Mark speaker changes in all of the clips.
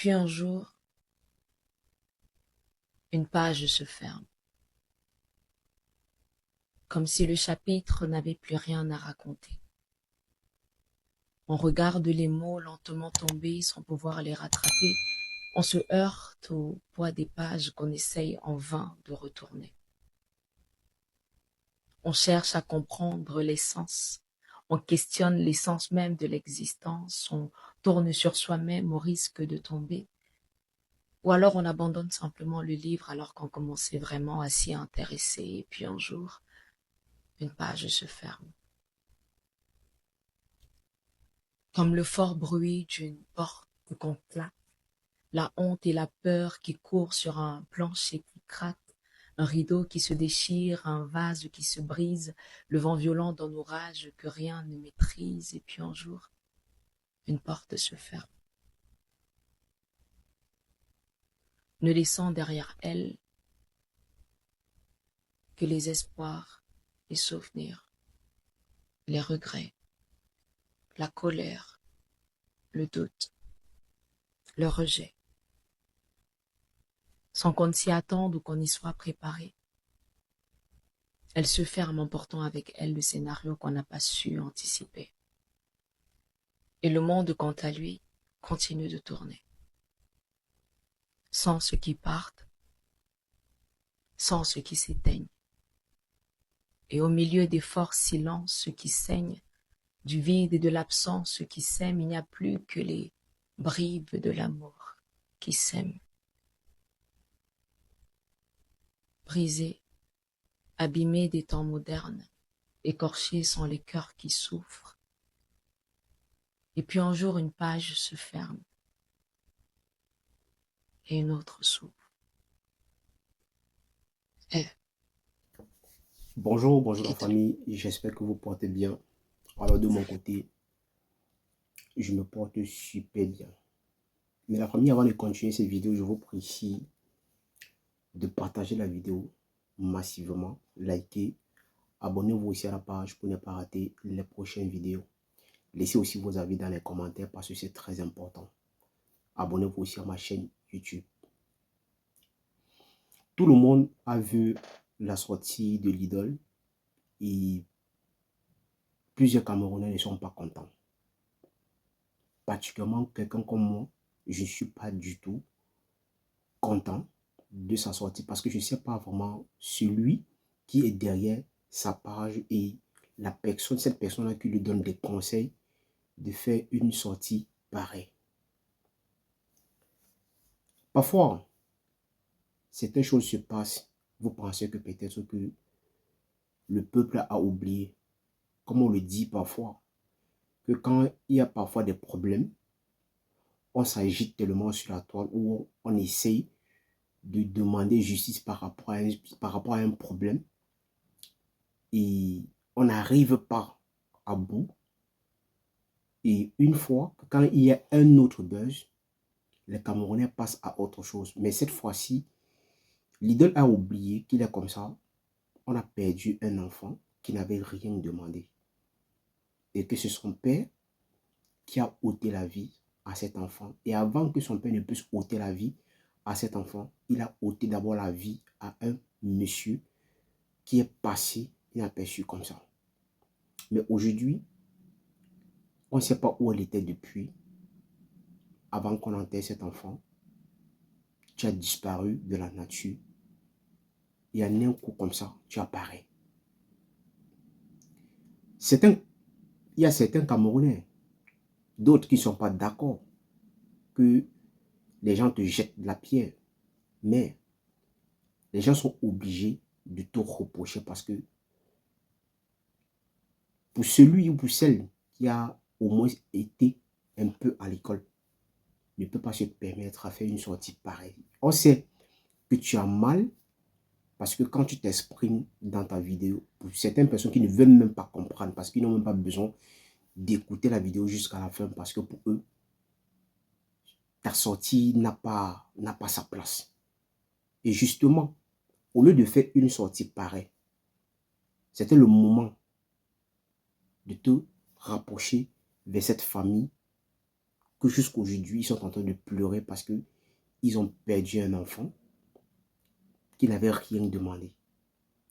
Speaker 1: puis un jour, une page se ferme, comme si le chapitre n'avait plus rien à raconter. On regarde les mots lentement tomber sans pouvoir les rattraper. On se heurte au poids des pages qu'on essaye en vain de retourner. On cherche à comprendre l'essence. On questionne l'essence même de l'existence. On tourne sur soi-même au risque de tomber. Ou alors on abandonne simplement le livre alors qu'on commençait vraiment à s'y intéresser. Et puis un jour, une page se ferme. Comme le fort bruit d'une porte qu'on claque, la honte et la peur qui courent sur un plancher qui craque, un rideau qui se déchire, un vase qui se brise, le vent violent d'un orage que rien ne maîtrise, et puis un jour, une porte se ferme, ne laissant derrière elle que les espoirs, les souvenirs, les regrets, la colère, le doute, le rejet, sans qu'on ne s'y attende ou qu'on y soit préparé. Elle se ferme en portant avec elle le scénario qu'on n'a pas su anticiper. Et le monde, quant à lui, continue de tourner. Sans ceux qui partent, sans ceux qui s'éteignent. Et au milieu des forts silences, ceux qui saignent, du vide et de l'absence, ceux qui s'aiment, il n'y a plus que les bribes de l'amour qui s'aiment. Brisés, abîmés des temps modernes, écorchés sont les cœurs qui souffrent. Et puis un jour, une page se ferme et une autre s'ouvre. Et
Speaker 2: Bonjour la
Speaker 1: quitte-le.
Speaker 2: famille, j'espère que vous portez bien. Alors de mon côté, je me porte super bien. Mais la famille, avant de continuer cette vidéo, je vous prie ici de partager la vidéo massivement, liker, abonnez-vous aussi à la page pour ne pas rater les prochaines vidéos. Laissez aussi vos avis dans les commentaires parce que c'est très important. Abonnez-vous aussi à ma chaîne YouTube. Tout le monde a vu la sortie de l'idole et plusieurs Camerounais ne sont pas contents. Particulièrement quelqu'un comme moi, je ne suis pas du tout content de sa sortie parce que je ne sais pas vraiment celui qui est derrière sa page et la personne, cette personne-là qui lui donne des conseils de faire une sortie pareille. Parfois, certaines choses se passent, vous pensez que peut-être que le peuple a oublié, comme on le dit parfois, que quand il y a parfois des problèmes, on s'agite tellement sur la toile ou on essaye de demander justice par rapport à un problème et on n'arrive pas à bout. Et une fois, quand il y a un autre buzz, les Camerounais passent à autre chose. Mais cette fois-ci, l'idole a oublié qu'il est comme ça. On a perdu un enfant qui n'avait rien demandé. Et que c'est son père qui a ôté la vie à cet enfant. Et avant que son père ne puisse ôter la vie à cet enfant, il a ôté d'abord la vie à un monsieur qui est passé inaperçu comme ça. Mais aujourd'hui, on ne sait pas où elle était depuis, avant qu'on enterre cet enfant. Tu as disparu de la nature. Et en un coup comme ça, tu apparais. Certains, il y a certains Camerounais, d'autres qui ne sont pas d'accord que les gens te jettent de la pierre. Mais les gens sont obligés de te reprocher parce que pour celui ou pour celle qui a au moins été un peu à l'école, ne peut pas se permettre à faire une sortie pareille. On sait que tu as mal parce que quand tu t'exprimes dans ta vidéo, pour certaines personnes qui ne veulent même pas comprendre parce qu'ils n'ont même pas besoin d'écouter la vidéo jusqu'à la fin parce que pour eux, ta sortie n'a pas sa place. Et justement, au lieu de faire une sortie pareille, c'était le moment de te rapprocher vers cette famille que jusqu'aujourd'hui, ils sont en train de pleurer parce qu'ils ont perdu un enfant qui n'avait rien demandé.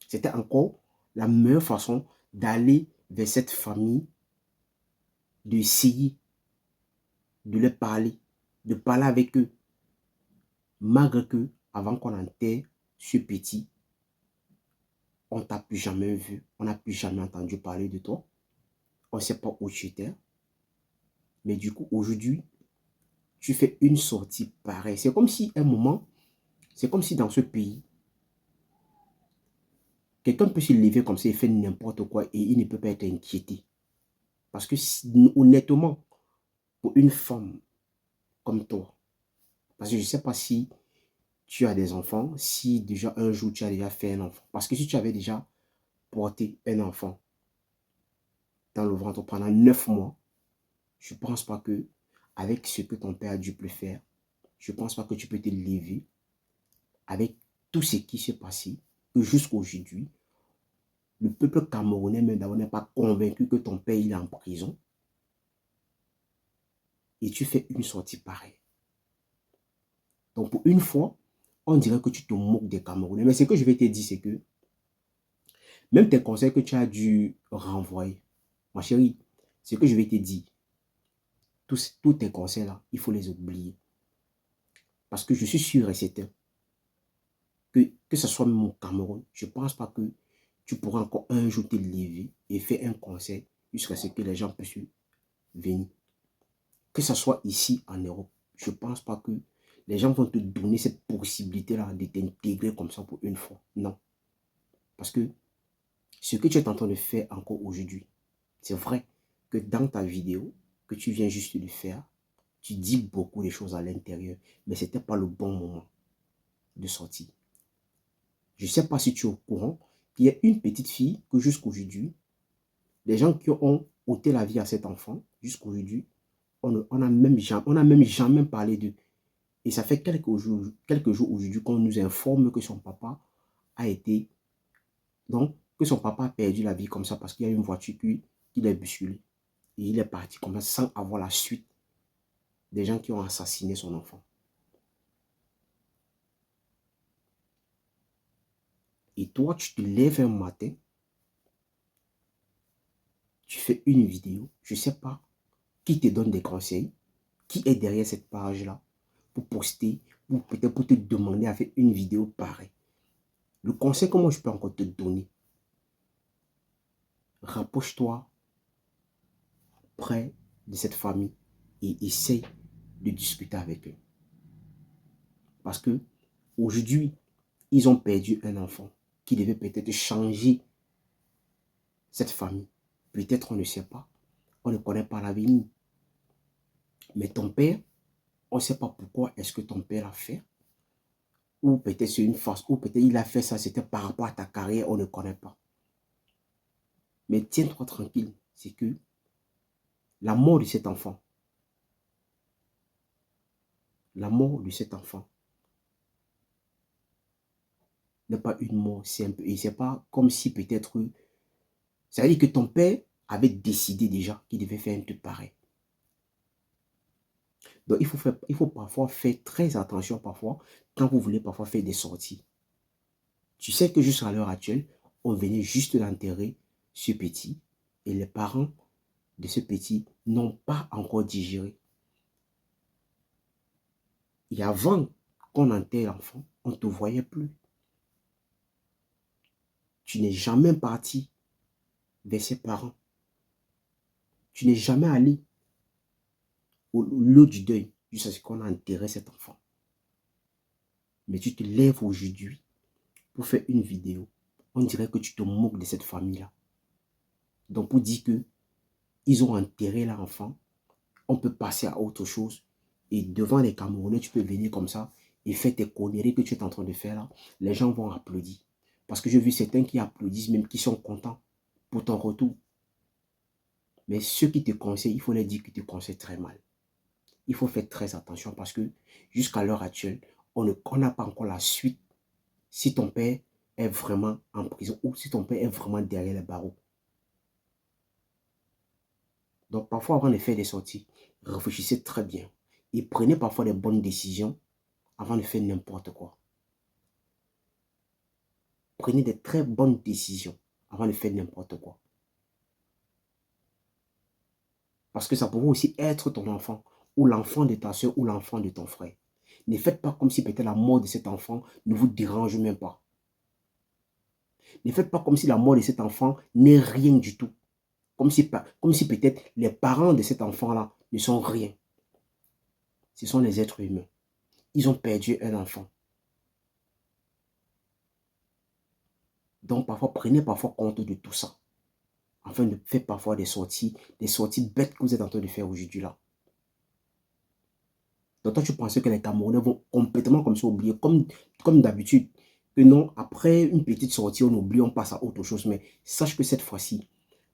Speaker 2: C'était encore la meilleure façon d'aller vers cette famille, d'essayer de leur parler, de parler avec eux, malgré que, avant qu'on enterre ce petit, on ne t'a plus jamais vu, on n'a plus jamais entendu parler de toi, on ne sait pas où tu étais. Mais du coup, aujourd'hui, tu fais une sortie pareille. C'est comme si, un moment, c'est comme si dans ce pays, quelqu'un peut se lever comme ça et faire n'importe quoi et il ne peut pas être inquiété. Parce que, honnêtement, pour une femme comme toi, parce que je ne sais pas si tu as des enfants, si déjà un jour tu as déjà fait un enfant. Parce que si tu avais déjà porté un enfant dans le ventre pendant 9 mois, je ne pense pas que, avec ce que ton père a dû faire, je ne pense pas que tu peux te lever avec tout ce qui s'est passé, que jusqu'à aujourd'hui, le peuple camerounais même d'abord n'est pas convaincu que ton père il est en prison. Et tu fais une sortie pareille. Donc pour une fois, on dirait que tu te moques des Camerounais. Mais ce que je vais te dire, c'est que même tes conseils que tu as dû renvoyer, ma chérie, ce que je vais te dire, tous tes conseils-là, il faut les oublier. Parce que je suis sûr et certain que ce soit même au Cameroun, je ne pense pas que tu pourras encore un jour te lever et faire un conseil jusqu'à ce que les gens puissent venir. Que ce soit ici en Europe, je ne pense pas que les gens vont te donner cette possibilité-là de t'intégrer comme ça pour une fois. Non. Parce que ce que tu es en train de faire encore aujourd'hui, c'est vrai que dans ta vidéo, que tu viens juste de faire, tu dis beaucoup de choses à l'intérieur, mais ce n'était pas le bon moment de sortir. Je ne sais pas si tu es au courant qu'il y a une petite fille que jusqu'aujourd'hui, les gens qui ont ôté la vie à cet enfant, jusqu'aujourd'hui, on n'a même jamais parlé d'eux. Et ça fait quelques jours aujourd'hui qu'on nous informe que son papa a été, donc, que son papa a perdu la vie comme ça parce qu'il y a une voiture qui l'a bousculé. Et il est parti comme ça sans avoir la suite des gens qui ont assassiné son enfant. Et toi, tu te lèves un matin, tu fais une vidéo, je ne sais pas qui te donne des conseils, qui est derrière cette page-là, pour poster, ou peut-être pour te demander à faire une vidéo pareille. Le conseil que moi je peux encore te donner, rapproche-toi près de cette famille et essaye de discuter avec eux. Parce que aujourd'hui, ils ont perdu un enfant qui devait peut-être changer cette famille. Peut-être on ne sait pas. On ne connaît pas l'avenir. Mais ton père, on ne sait pas pourquoi est-ce que ton père l'a fait. Ou peut-être c'est une force. Ou peut-être il a fait ça, c'était par rapport à ta carrière, on ne connaît pas. Mais tiens-toi tranquille. C'est que la mort de cet enfant, la mort de cet enfant n'est pas une mort simple. Et c'est pas comme si peut-être... Ça veut dire que ton père avait décidé déjà qu'il devait faire un truc pareil. Donc, il faut parfois faire très attention parfois quand vous voulez parfois faire des sorties. Tu sais que jusqu'à l'heure actuelle, on venait juste d'enterrer ce petit et les parents de ce petit n'ont pas encore digéré. Et avant qu'on enterre l'enfant, on ne te voyait plus. Tu n'es jamais parti vers ses parents. Tu n'es jamais allé au lieu du deuil jusqu'à ce qu'on a enterré cet enfant. Mais tu te lèves aujourd'hui pour faire une vidéo. On dirait que tu te moques de cette famille-là. Donc pour dire que ils ont enterré l'enfant, on peut passer à autre chose. Et devant les Camerounais, tu peux venir comme ça et faire tes conneries que tu es en train de faire là. Les gens vont applaudir. Parce que j'ai vu certains qui applaudissent, même qui sont contents pour ton retour. Mais ceux qui te conseillent, il faut les dire qu'ils te conseillent très mal. Il faut faire très attention parce que jusqu'à l'heure actuelle, on n'a pas encore la suite si ton père est vraiment en prison ou si ton père est vraiment derrière les barreaux. Donc, parfois, avant de faire des sorties, réfléchissez très bien. Et prenez parfois des bonnes décisions avant de faire n'importe quoi. Prenez des très bonnes décisions avant de faire n'importe quoi. Parce que ça pourrait aussi être ton enfant, ou l'enfant de ta soeur, ou l'enfant de ton frère. Ne faites pas comme si peut-être la mort de cet enfant ne vous dérange même pas. Ne faites pas comme si la mort de cet enfant n'est rien du tout. Comme si peut-être les parents de cet enfant-là ne sont rien. Ce sont des êtres humains. Ils ont perdu un enfant. Donc parfois, prenez parfois compte de tout ça. Afin de faire parfois des sorties bêtes que vous êtes en train de faire aujourd'hui là. Donc toi, tu pensais que les Camerounais vont complètement comme ça oublier, comme d'habitude. Que non, après une petite sortie, on oublie, on passe à autre chose. Mais sache que cette fois-ci,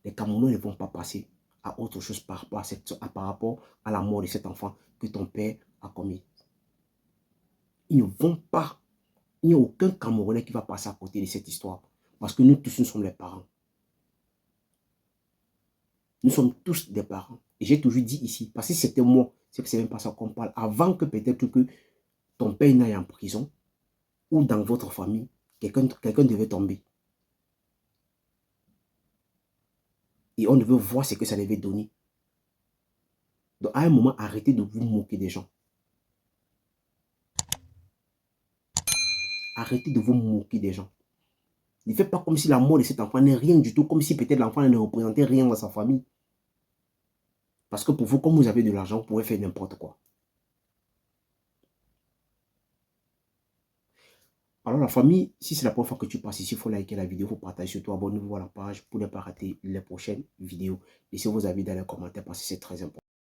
Speaker 2: les Camerounais ne vont pas passer à autre chose par rapport à la mort de cet enfant que ton père a commis. Ils ne vont pas. Il n'y a aucun Camerounais qui va passer à côté de cette histoire. Parce que nous tous, nous sommes les parents. Nous sommes tous des parents. Et j'ai toujours dit ici, parce que c'était moi, c'est que c'est même pas ça qu'on parle. Avant que peut-être que ton père n'aille en prison, ou dans votre famille, quelqu'un devait tomber. Et on devait voir ce que ça devait donner. Donc à un moment, arrêtez de vous moquer des gens. Arrêtez de vous moquer des gens. Ne faites pas comme si la mort de cet enfant n'est rien du tout, comme si peut-être l'enfant ne représentait rien dans sa famille. Parce que pour vous, comme vous avez de l'argent, vous pouvez faire n'importe quoi. Alors la famille, si c'est la première fois que tu passes ici, il faut liker la vidéo, il faut partager surtout, abonnez-vous à la page pour ne pas rater les prochaines vidéos. Laissez vos avis dans les commentaires parce que c'est très important.